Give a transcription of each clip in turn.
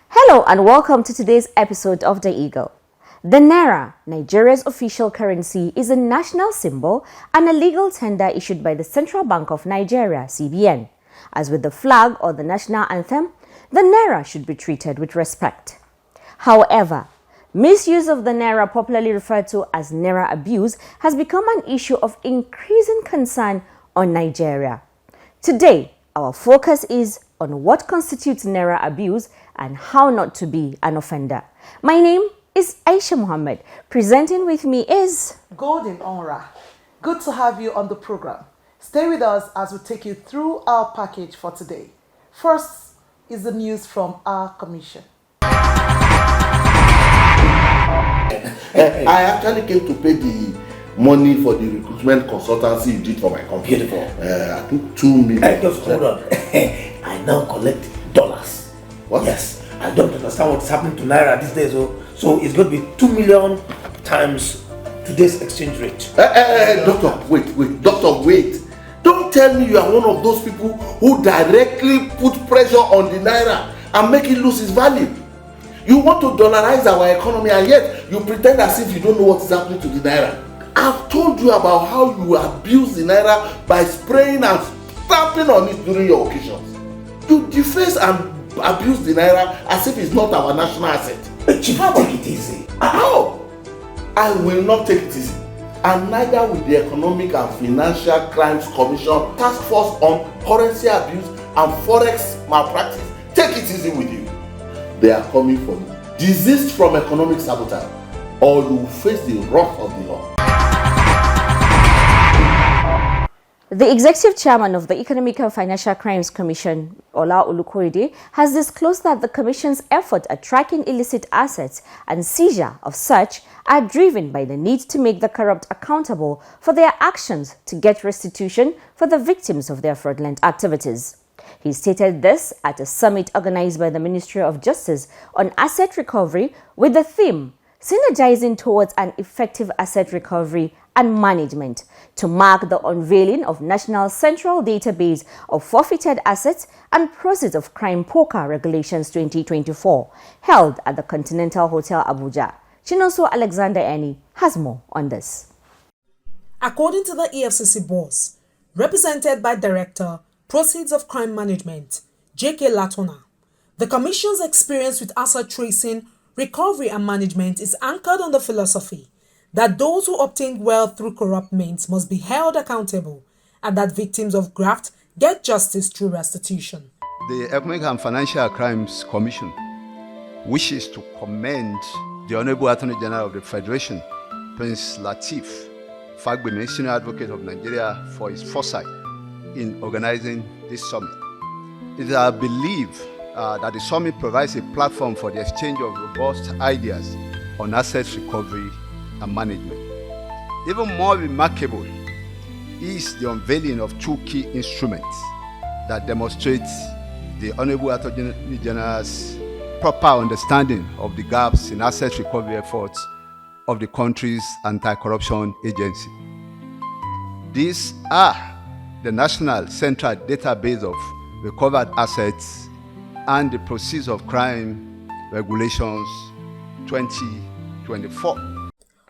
Hello and welcome to today's episode of The Eagle. The Naira, Nigeria's official currency, is a national symbol and a legal tender issued by the Central Bank of Nigeria, CBN. As with the flag or the national anthem, the Naira should be treated with respect. However, misuse of the Naira, popularly referred to as Naira abuse, has become an issue of increasing concern on Nigeria. Today, our focus is on what constitutes Naira abuse and how not to be an offender. My name is Aisha Muhammad. Presenting with me is Golden Onra. Good to have you on the program. Stay with us as we take you through our package for today. First is the news from our commission. I actually came to pay the money for the recruitment consultancy you did for my company. Beautiful. I took 2 million. Just hold on. I now collect dollars. What? Yes. I don't understand what's happening to Naira these days. So it's going to be 2 million times today's exchange rate. Doctor, wait. Don't tell me you are one of those people who directly put pressure on the Naira and make it lose its value. You want to dollarize our economy and yet you pretend as if you don't know what is happening to the Naira. I've told you about how you abuse the Naira by spraying and stamping on it during your occasions. You deface and abuse the Naira as if it's not our national asset. Chief, take it easy. How? I will not take it easy. And neither will the Economic and Financial Crimes Commission Task Force on Currency Abuse and Forex Malpractice take it easy with you. They are coming for you. Desist from economic sabotage or you will face the wrath of the law. the executive chairman of the Economic and Financial Crimes Commission, Ola Olukoide, has disclosed that the commission's effort at tracking illicit assets and seizure of such are driven by the need to make the corrupt accountable for their actions to get restitution for the victims of their fraudulent activities. He stated this at a summit organized by the Ministry of Justice on asset recovery with the theme Synergizing Towards an Effective Asset Recovery and Management to mark the unveiling of National Central Database of Forfeited Assets and Proceeds of Crime Poker Regulations 2024, held at the Continental Hotel Abuja. Chinoso Alexander Eni has more on this. According to the EFCC boss, represented by Director, Proceeds of Crime Management, J.K. Latona, the Commission's experience with asset tracing, recovery and management is anchored on the philosophy that those who obtain wealth through corrupt means must be held accountable and that victims of graft get justice through restitution. The Economic and Financial Crimes Commission wishes to commend the Honorable Attorney General of the Federation, Prince Lateef Fagbemi, Senior Advocate of Nigeria, for his foresight in organizing this summit. It is our belief that the summit provides a platform for the exchange of robust ideas on asset recovery and management. Even more remarkable is the unveiling of two key instruments that demonstrate the Honorable Attorney General's proper understanding of the gaps in asset recovery efforts of the country's anti-corruption agency. These are the National Central Database of Recovered Assets and the Proceeds of Crime Regulations 2024.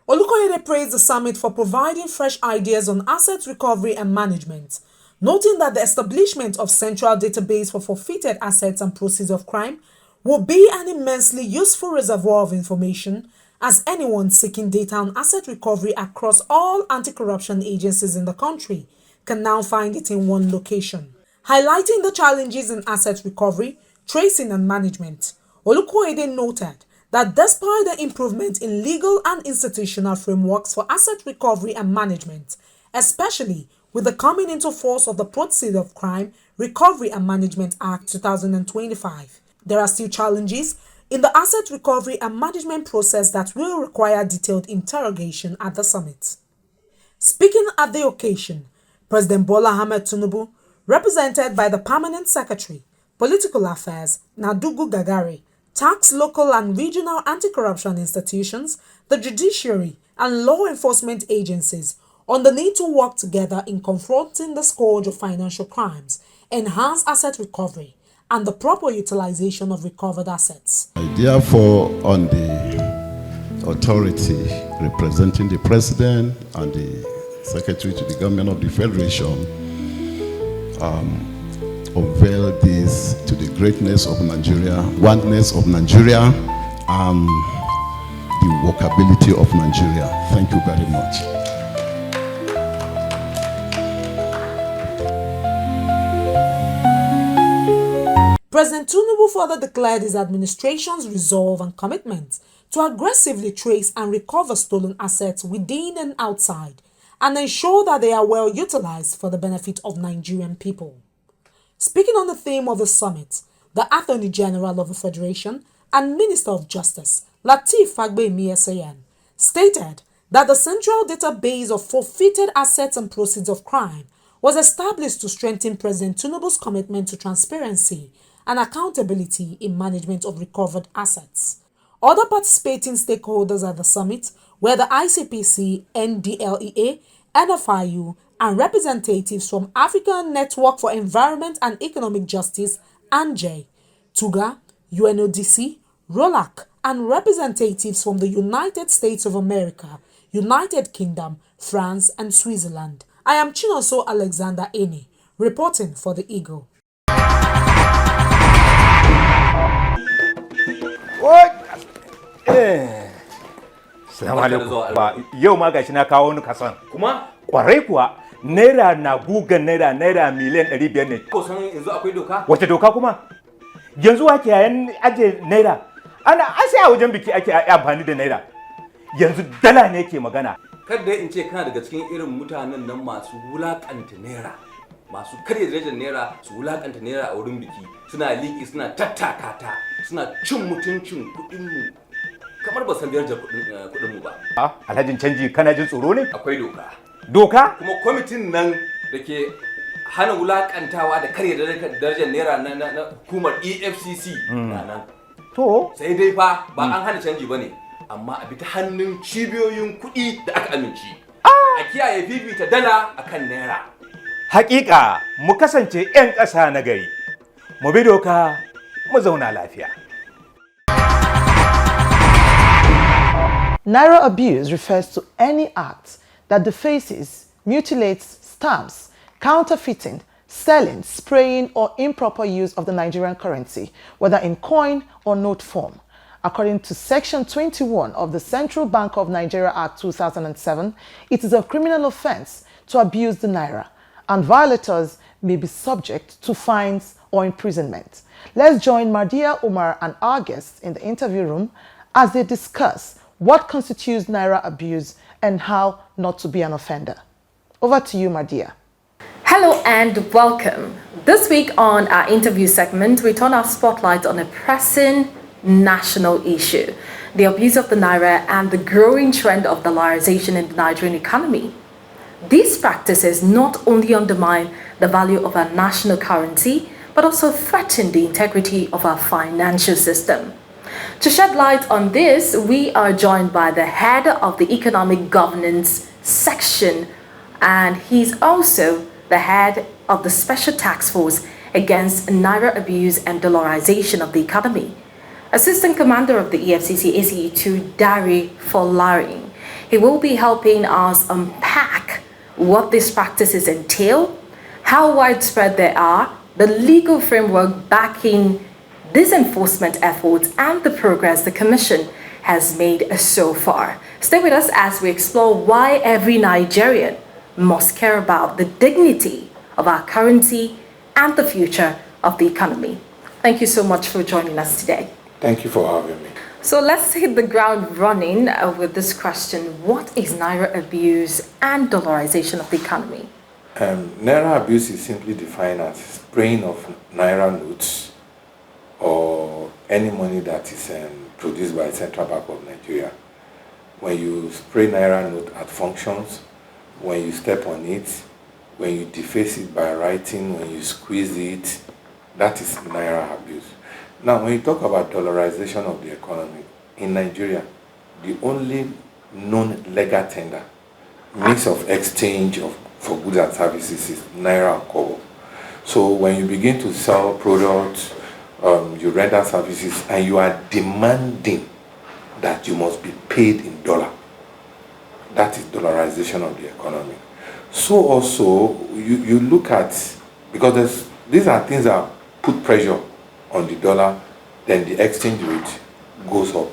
Olukoyede praised the summit for providing fresh ideas on asset recovery and management, noting that the establishment of Central Database for Forfeited Assets and Proceeds of Crime will be an immensely useful reservoir of information as anyone seeking data on asset recovery across all anti-corruption agencies in the country can now find it in one location. Highlighting the challenges in asset recovery, tracing and management, Olukoyede noted that despite the improvement in legal and institutional frameworks for asset recovery and management, especially with the coming into force of the Proceeds of Crime Recovery and Management Act 2025, there are still challenges in the asset recovery and management process that will require detailed interrogation at the summit. Speaking at the occasion, President Bola Ahmed Tinubu, represented by the Permanent Secretary, Political Affairs, Nadugu Gagare, tax local and regional anti-corruption institutions, the judiciary, and law enforcement agencies on the need to work together in confronting the scourge of financial crimes, enhance asset recovery, and the proper utilization of recovered assets. Therefore, on the authority representing the President and the Secretary to the Government of the Federation, unveil this to the greatness of Nigeria, oneness of Nigeria, and the workability of Nigeria. Thank you very much. President Tinubu further declared his administration's resolve and commitment to aggressively trace and recover stolen assets within and outside, and ensure that they are well utilized for the benefit of Nigerian people. Speaking on the theme of the summit, the Attorney General of the Federation and Minister of Justice, Lateef Fagbemi stated that the central database of forfeited assets and proceeds of crime was established to strengthen President Tinubu's commitment to transparency and accountability in management of recovered assets. Other participating stakeholders at the summit were the ICPC, NDLEA, NFIU, and representatives from African Network for Environment and Economic Justice, ANJ, TUGA, UNODC, ROLAC, and representatives from the United States of America, United Kingdom, France, and Switzerland. I am Chinoso Alexander Eni, reporting for The Eagle. Salamu alaikum. Ba yau ma gashi na kawo wani kasan. Kuma kwarai kuwa naira na gugan naira miliyan 500 ne. Ko san yanzu akwai doka? Wace doka kuma? Yanzu ake yayin aje naira. Ana sai a wajen biki ake amfani da naira. Yanzu dala ne ke magana. Kada in ce kana daga cikin irin mutanen nan masu wulakanta naira. Masu karya darajar naira su wulakanta naira a wurin biki. Suna liki suna tattaka ta. Suna cin mutuncin kuɗin mu. Kamar ba san darajar kuɗin mu ba. Alhajin canji kana jin tsoro ne? Akwai doka. Doka? Kuma kwamitin nan da ke hana wulakantawa da karya darajar naira na hukumar EFCC na nan. To? Sai dai fa ba an hana canji ba ne, amma a bi ta hannun cibiyoyin kuɗi da aka amince. A kiyaye fifita dala akan naira. Hakika mu kasance 'yan ƙasa na gari. Mu bi doka, mu zauna lafiya. Naira abuse refers to any act that defaces, mutilates, stamps, counterfeiting, selling, spraying, or improper use of the Nigerian currency, whether in coin or note form. According to Section 21 of the Central Bank of Nigeria Act 2007, it is a criminal offense to abuse the Naira, and violators may be subject to fines or imprisonment. Let's join Mardia Umar and our guests in the interview room as they discuss what constitutes Naira abuse and how not to be an offender. Over to you, Mardia. Hello and welcome. This week on our interview segment, we turn our spotlight on a pressing national issue, the abuse of the Naira and the growing trend of dollarization in the Nigerian economy. These practices not only undermine the value of our national currency, but also threaten the integrity of our financial system. To shed light on this, we are joined by the head of the Economic Governance section, and he's also the head of the Special Task Force against Naira abuse and dollarization of the economy. Assistant Commander of the EFCC ACE2, Dari Folarin. He will be helping us unpack what these practices entail, how widespread they are, the legal framework backing these enforcement efforts, and the progress the Commission has made so far. Stay with us as we explore why every Nigerian must care about the dignity of our currency and the future of the economy. Thank you so much for joining us today. Thank you for having me. So let's hit the ground running with this question. What is Naira abuse and dollarization of the economy? Naira abuse is simply defined as spraying of Naira notes or any money that is produced by the Central Bank of Nigeria. When you spray Naira note at functions, when you step on it, when you deface it by writing, when you squeeze it, that is Naira abuse. Now, when you talk about dollarization of the economy, in Nigeria, the only known legal tender, means of exchange for goods and services is Naira and Kobo. So when you begin to sell products, you render services, and you are demanding that you must be paid in dollar, that is dollarization of the economy. So also, you look at, because these are things that put pressure on the dollar, then the exchange rate goes up.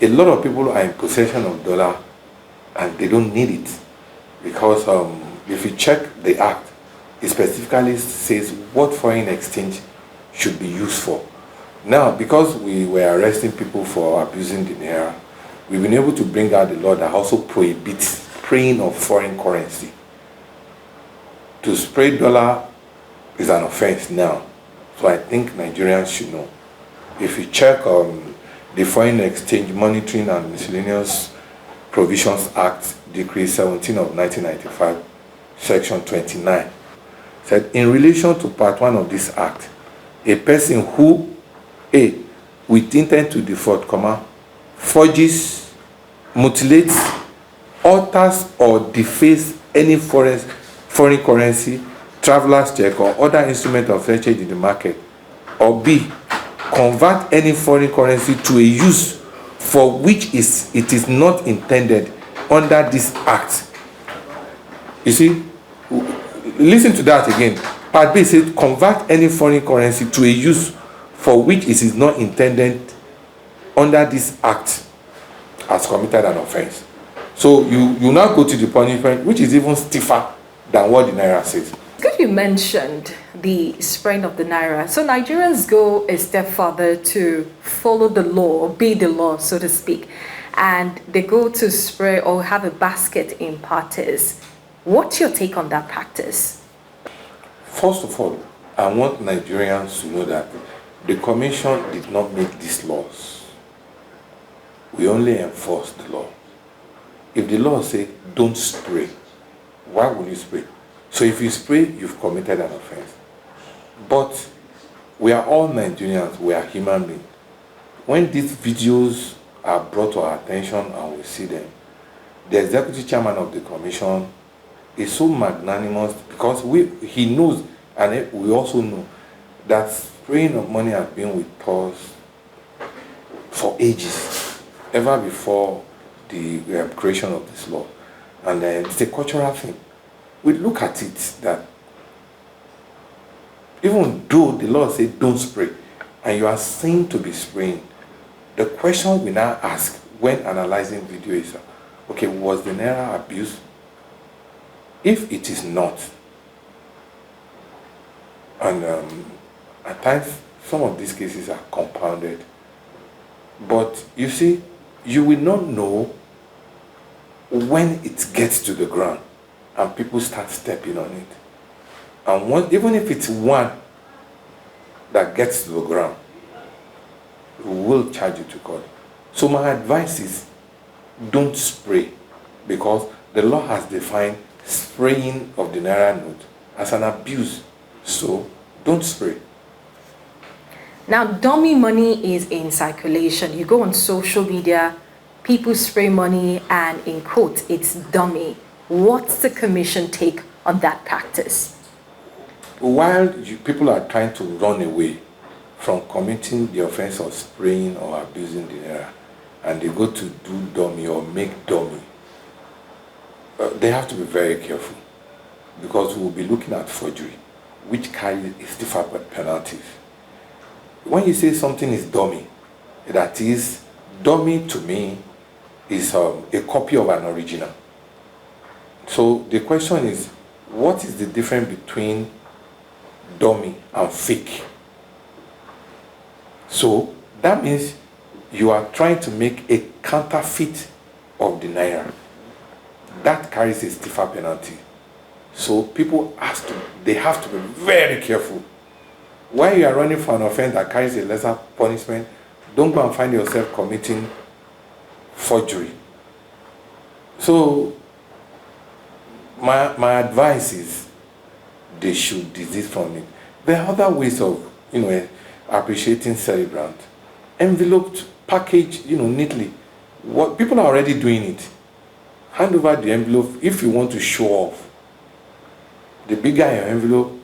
A lot of people are in possession of dollar and they don't need it, because if you check the act, it specifically says what foreign exchange should be used for. Now, because we were arresting people for abusing the Naira, we've been able to bring out the law that also prohibits spraying of foreign currency. To spray dollar is an offense now. So I think Nigerians should know. If you check the Foreign Exchange Monitoring and Miscellaneous Provisions Act, Decree 17 of 1995, Section 29, said, in relation to Part 1 of this Act, a person who, A, with intent to defraud, forges, mutilates, alters or defaces any foreign currency, traveler's check, or other instrument of exchange in the market, or B, convert any foreign currency to a use for which it is not intended under this act. You see, listen to that again. Part B says convert any foreign currency to a use for which it is not intended under this act has committed an offense. So you now go to the punishment, which is even stiffer than what the Naira says. Good, you mentioned the spraying of the Naira. So Nigerians go a step further to follow the law, obey the law, so to speak, and they go to spray or have a basket in parties. What's your take on that practice? First of all, I want Nigerians to know that the Commission did not make these laws. We only enforce the law. If the law says don't spray, why would you spray? So if you spray, you've committed an offense. But we are all Nigerians, we are human beings. When these videos are brought to our attention and we see them, the executive chairman of the commission is so magnanimous, because he knows, and we also know, that spraying of money has been with us for ages, ever before the creation of this law. And it's a cultural thing. We look at it that even though the law says don't spray, and you are seen to be spraying, the question we now ask when analyzing video is, okay, was the Naira abused? If it is not, and at times some of these cases are compounded, but you see, you will not know when it gets to the ground and people start stepping on it. And even if it's one that gets to the ground, we will charge you to court. So my advice is don't spray, because the law has defined spraying of the Naira note as an abuse. So don't spray. Now, dummy money is in circulation. You go on social media, people spray money, and in quotes, it's dummy. What's the Commission take on that practice? While people are trying to run away from committing the offense of spraying or abusing the Naira, and they go to do dummy or make dummy, they have to be very careful, because we will be looking at forgery, which carries stiffer penalties. When you say something is dummy, that is, dummy to me is a copy of an original. So the question is, what is the difference between dummy and fake? So that means you are trying to make a counterfeit of the Naira. That carries a stiffer penalty. So people have to be very careful. While you are running for an offense that carries a lesser punishment, don't go and find yourself committing forgery. So my advice is they should desist from it. There are other ways of, appreciating celebrant, enveloped, packaged, neatly. What people are already doing it. Hand over the envelope if you want to show off. The bigger your envelope,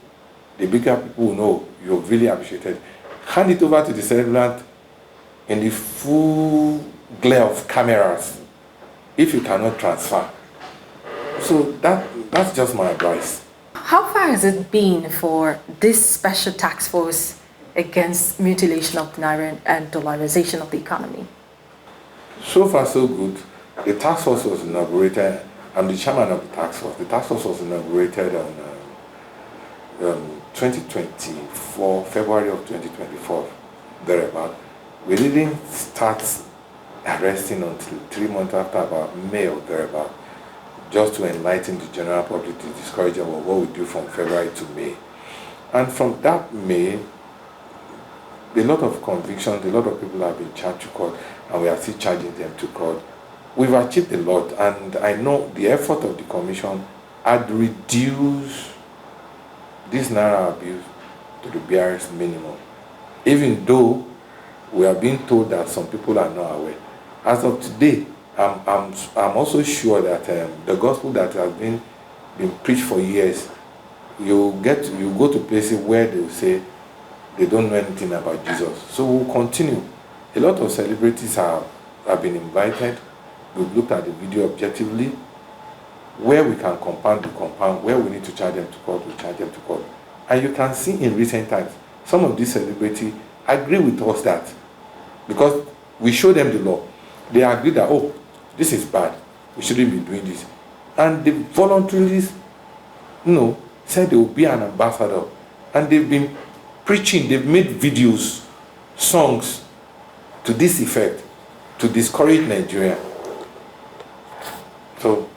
the bigger people will know you're really appreciated. Hand it over to the celebrant in the full glare of cameras if you cannot transfer. So that's just my advice. How far has it been for this special task force against mutilation of the naira and dollarization of the economy? So far, so good. The task force was inaugurated. I'm the chairman of the task force. The task force was inaugurated on 2024, February of 2024, thereabout. We didn't start arresting until 3 months after, about May or thereabout, just to enlighten the general public, to discourage them of what we do from February to May. And from that May, a lot of convictions, a lot of people have been charged to court, and we are still charging them to court. We've achieved a lot, and I know the effort of the commission had reduced this naira abuse to the barest minimum, even though we are being told that some people are not aware. As of today, I'm also sure that the gospel that has been preached for years, you go to places where they will say they don't know anything about Jesus. So we'll continue. A lot of celebrities have been invited. We've looked at the video objectively. Where we can compound, we compound. Where we need to charge them to court, we charge them to court. And you can see in recent times, some of these celebrities agree with us that, because we show them the law, they agree that, oh, this is bad, we shouldn't be doing this. And they voluntarily, said they will be an ambassador. And they've been preaching, they've made videos, songs to this effect, to discourage Nigeria. So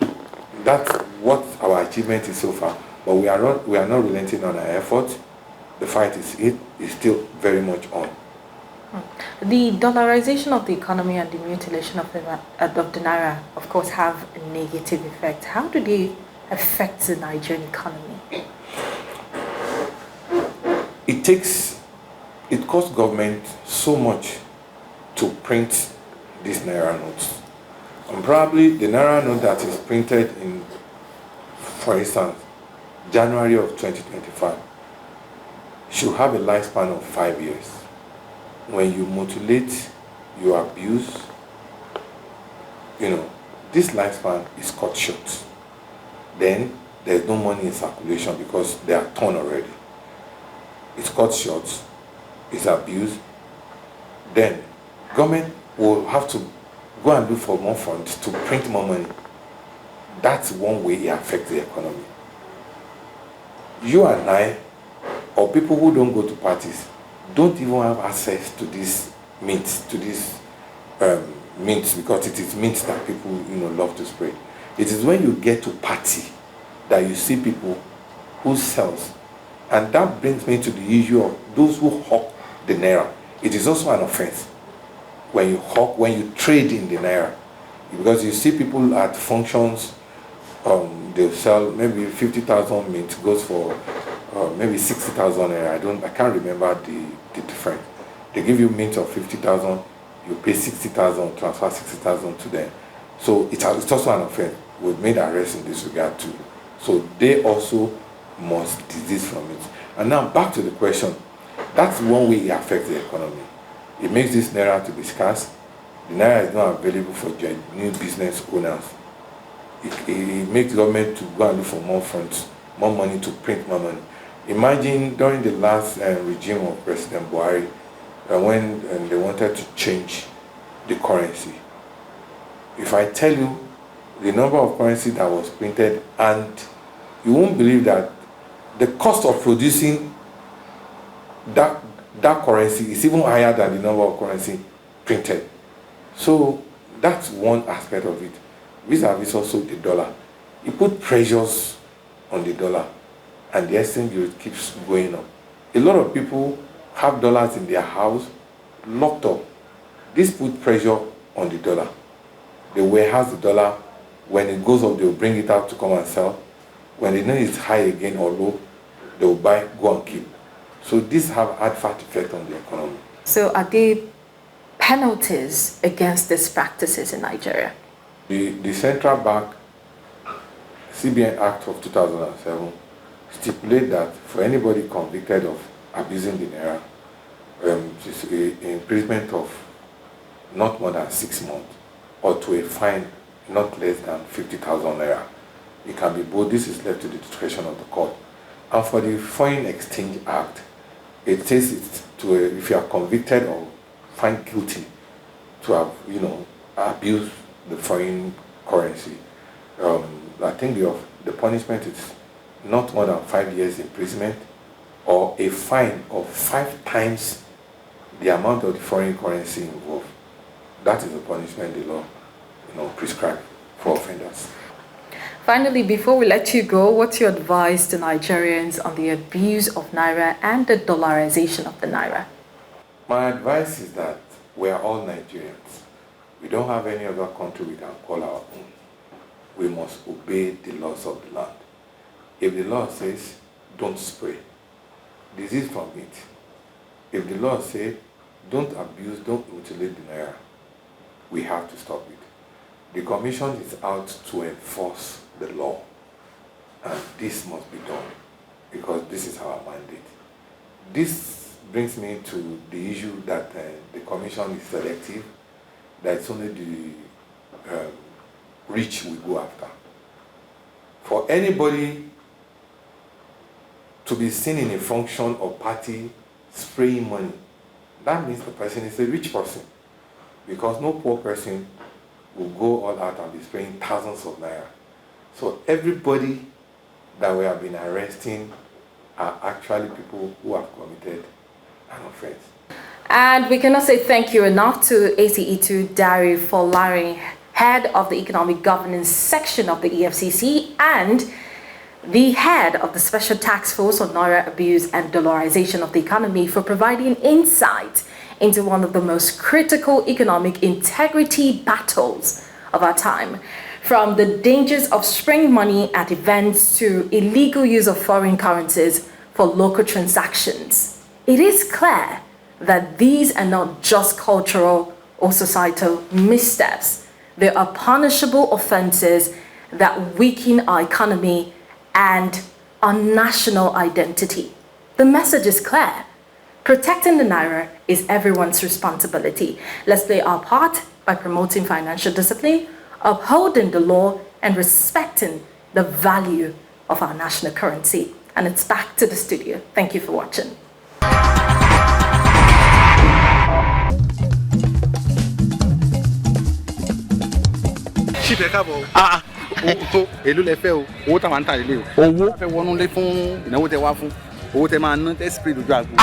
that's what our achievement is so far. But we are not relenting on our efforts. The fight is still very much on. The dollarization of the economy and the mutilation of the naira, of course, have a negative effect. How do they affect the Nigerian economy? It costs government so much to print these naira notes. And probably the naira note that is printed in, for instance, January of 2025 should have a lifespan of 5 years. When you mutilate, you abuse, this lifespan is cut short. Then there's no money in circulation because they are torn already. It's cut short, it's abused. Then government will have to go and look for more funds to print more money. That's one way it affects the economy. You and I, or people who don't go to parties, don't even have access to this mint, because it is mint that people love to spray. It is when you get to party that you see people who sells, and that brings me to the issue of those who hawk the naira. It is also an offense when you hawk, when you trade in the naira, because you see people at functions, they'll sell maybe 50,000 mint goes for maybe 60,000 naira. I can't remember the difference. They give you mint of 50,000, you pay 60,000, transfer 60,000 to them. So it's also an offense. We've made arrests in this regard too. So they also must desist from it. And now back to the question. That's one way it affects the economy. It makes this naira to be scarce. The naira is not available for new business owners. It makes government to go and look for more funds, more money to print more money. Imagine during the last regime of President Buhari, when they wanted to change the currency. If I tell you the number of currency that was printed, and you won't believe that the cost of producing that currency is even higher than the number of currency printed. So that's one aspect of it. Vis-a-vis also the dollar. It put pressures on the dollar, and the exchange rate keeps going up. A lot of people have dollars in their house locked up. This put pressure on the dollar. They warehouse the dollar. When it goes up, they'll bring it out to come and sell. When they know it's high again or low, they'll buy, go and keep. So these have adverse effect on the economy. So are there penalties against these practices in Nigeria? The Central Bank CBN Act of 2007 stipulate that for anybody convicted of abusing the naira, it's an imprisonment of not more than 6 months or to a fine not less than 50,000 naira. It can be both. This is left to the discretion of the court. And for the Foreign Exchange Act, it says if you are convicted or found guilty to have, abused the foreign currency, I think the punishment is not more than 5 years imprisonment or a fine of 5 times the amount of the foreign currency involved. That is the punishment the law, prescribed for offenders. Finally, before we let you go, what's your advice to Nigerians on the abuse of naira and the dollarization of the naira? My advice is that we are all Nigerians. We don't have any other country we can call our own. We must obey the laws of the land. If the law says, don't spray, disease from it. If the law says, don't abuse, don't mutilate the naira, we have to stop it. The commission is out to enforce the law, and this must be done because this is our mandate. This brings me to the issue that the commission is selective, that it's only the rich we go after. For anybody to be seen in a function or party spraying money, that means the person is a rich person, because no poor person will go all out and be spraying thousands of naira. So everybody that we have been arresting are actually people who have committed an offense. And we cannot say thank you enough to ACE2 Dari Folarin, head of the Economic Governance section of the EFCC and the head of the Special Task Force on Naira Abuse and Dollarization of the Economy, for providing insight into one of the most critical economic integrity battles of our time. From the dangers of spraying money at events to illegal use of foreign currencies for local transactions, it is clear that these are not just cultural or societal missteps. They are punishable offenses that weaken our economy and our national identity. The message is clear. Protecting the naira is everyone's responsibility. Let's play our part by promoting financial discipline, upholding the law, and respecting the value of our national currency. And it's back to the studio. Thank you for watching. èló lẹ fẹ́ o owó táwọn ń tà lélẹ̀ o owó fẹ́ wọnú lé fún ìnáwó tẹ wá fún owó tẹ máa ná tẹ spray lójú àgbo.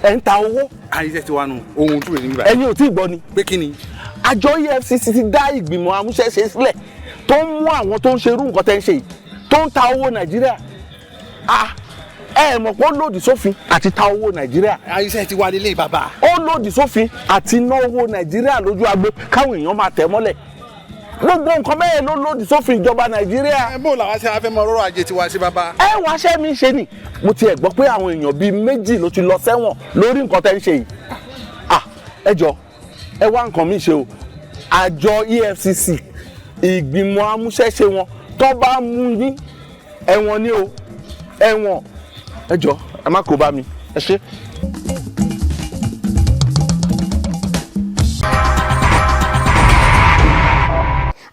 ẹ̀ ń ta owó. àyíṣẹ́ ti wá nu ohun tó rè nígbà. ẹ̀yin ò tí ì gbọ́ ni. pé kí ni. àjọ EFCC ti dá ìgbìmọ̀ amúṣẹ́ṣe sílẹ̀ tó ń mú àwọn tó ń ṣerú nǹkan tẹ́ ń ṣe yìí tó ń ta owó Nàìjíríà. ẹ mọ̀ pé ó lòdì sófin àti ta owó Nàìjíríà. àyíṣẹ́ ti wá lélẹ̀ bàbá. ó lòdì sófin àti ná owó Nàìjíríà lójú agbo káwọn èèyàn máa tẹ̀ mọ́lẹ̀. gbogbo nǹkan bẹ́ẹ̀ ló lòdì sófin ìjọba Nàìjíríà. ẹ bó làwọn ṣe afẹ́ mọ ọ̀rọ̀ ajé tiwa sí bàbá. ẹ wá ṣẹ́ mi ṣe ni mo tiẹ̀ gbọ́ pé àwọn èèyàn bíi 2 ló ti lọ sẹ́wọ̀n lórí nǹkan tẹ́ ń ṣe yìí. ẹ jọ ẹ wá nǹkan mi ṣe o àjọ EFCC ìgbìmọ̀ amúṣẹ́ṣe wọn tó bá mú yín ẹ̀wọ̀n ni o ẹ̀wọ̀n ẹ jọ ẹ má kó bá mi ẹ ṣé.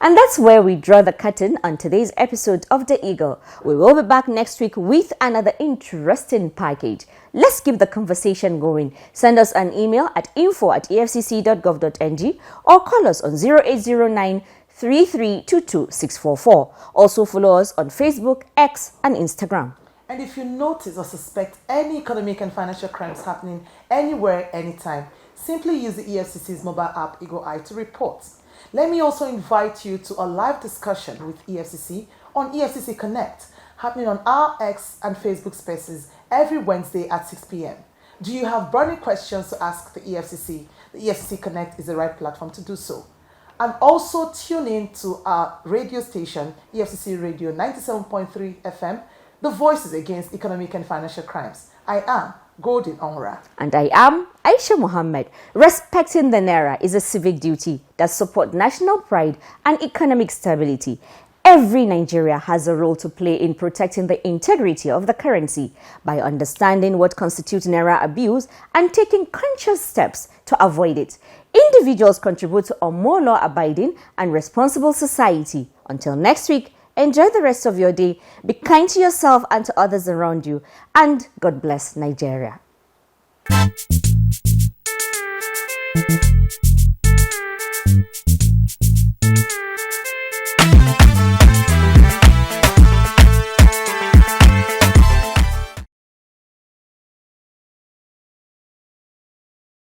And that's where we draw the curtain on today's episode of The Eagle. We will be back next week with another interesting package. Let's keep the conversation going. Send us an email at info@efcc.gov.ng or call us on 0809 3322 644. Also follow us on Facebook, X and Instagram. And if you notice or suspect any economic and financial crimes happening anywhere, anytime, simply use the EFCC's mobile app Eagle Eye to report. Let me also invite you to a live discussion with EFCC on EFCC Connect, happening on our X and Facebook spaces every Wednesday at 6 p.m. Do you have burning questions to ask the EFCC? The EFCC Connect is the right platform to do so. And also tune in to our radio station, EFCC Radio 97.3 FM, the voices against economic and financial crimes. I am Golden Onra. And I am Aisha Mohammed. Respecting the Naira is a civic duty that supports national pride and economic stability. Every Nigeria has a role to play in protecting the integrity of the currency by understanding what constitutes Naira abuse and taking conscious steps to avoid it. Individuals contribute to a more law-abiding and responsible society. Until next week, enjoy the rest of your day, be kind to yourself and to others around you, and God bless Nigeria.